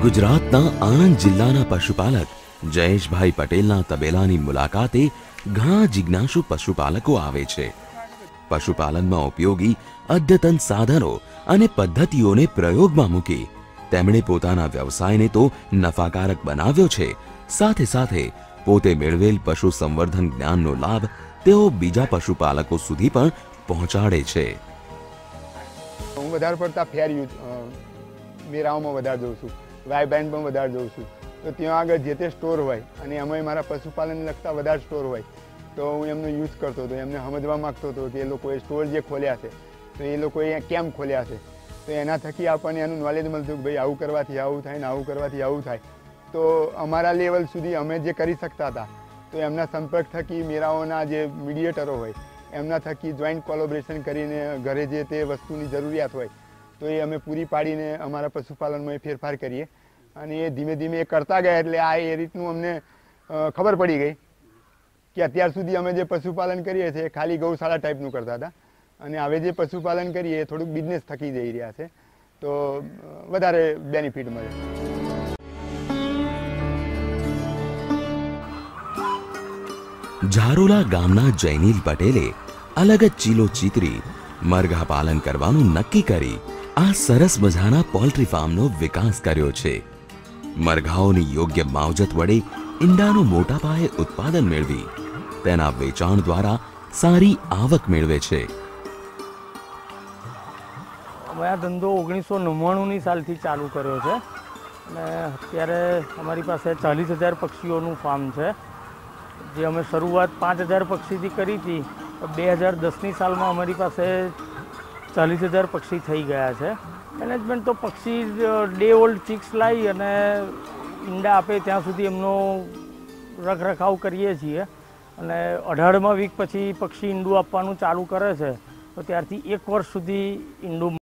ગુજરાતના આણંદ જિલ્લાના પશુપાલક જયેશભાઈ પટેલના તબેલાની મુલાકાતે ઘણા જિજ્ઞાસુ પશુપાલકો આવે છે। પશુપાલનમાં ઉપયોગી અદ્યતન સાધનો અને પદ્ધતિઓને પ્રયોગમાં મૂકી તેમણે પોતાના વ્યવસાયને તો નફાકારક બનાવ્યો છે, સાથે સાથે પોતે મેળવેલ પશુ સંવર્ધન જ્ઞાનનો લાભ તેઓ બીજા પશુપાલકો સુધી પણ પહોંચાડે છે। હું વધારે પડતા ફેર મેરાઓમાં વધારે જોઉં છું, વાય બેન્ડમાં વધારે જોઉં છું, તો ત્યાં આગળ જે તે સ્ટોર હોય અને એમાં મારા પશુપાલનને લગતા વધારે સ્ટોર હોય તો હું એમનો યુઝ કરતો હતો, એમને સમજવા માગતો હતો કે એ લોકોએ સ્ટોર જે ખોલ્યા છે તો એ લોકોએ કેમ ખોલ્યા છે, તો એના થકી આપણને એનું નોલેજ મળતું કે ભાઈ આવું કરવાથી આવું થાય ને આવું કરવાથી આવું થાય। તો અમારા લેવલ સુધી અમે જે કરી શકતા હતા તો એમના સંપર્ક થકી મેરાઓના જે મીડિયેટરો હોય એમના થકી જોઈન્ટ કોલોબરેશન કરીને ઘરે જે તે વસ્તુની જરૂરિયાત હોય તો એ અમે પૂરી પાડીને અમારા પશુપાલનમાં એ ફેરફાર કરીએ અને એ ધીમે ધીમે કરતા ગયા એટલે આ એ રીતનું અમને ખબર પડી ગઈ કે અત્યાર સુધી અમે જે પશુપાલન કરીએ છીએ ખાલી ગૌશાળા ટાઈપનું કરતા હતા અને હવે જે પશુપાલન કરીએ એ થોડુંક બિઝનેસ થકી જઈ રહ્યા છે તો વધારે બેનિફિટ મળે। ઝારોલા ગામના જયનીલ પટેલે અલગ જ ચીલો ચીતરી મરઘા પાલન કરવાનું નક્કી કરી આ સરસ મજાના પોલ્ટ્રી ફાર્મનો વિકાસ કર્યો છે। મરઘાઓની યોગ્ય માવજત વડે ઈંડાનું મોટા પાયે ઉત્પાદન મેળવી તેના વેચાણ દ્વારા સારી આવક મેળવે છે। અમે આ ધંધો 1999ની સાલથી ચાલુ કર્યો છે અને અત્યારે અમારી પાસે 40,000 પક્ષીઓનું ફાર્મ છે, જે અમે શરૂઆત 5,000 પક્ષીથી કરી હતી। 2010ની સાલમાં અમારી પાસે 40,000 પક્ષી થઈ ગયા છે। મેનેજમેન્ટ તો પક્ષી ડે ઓલ્ડ ચિક્સ લાવી અને ઈંડા આપે ત્યાં સુધી એમનો રખરખાવ કરીએ છીએ અને 18મા વીક પછી પક્ષી ઈંડું આપવાનું ચાલુ કરે છે તો ત્યારથી 1 વર્ષ સુધી ઈંડું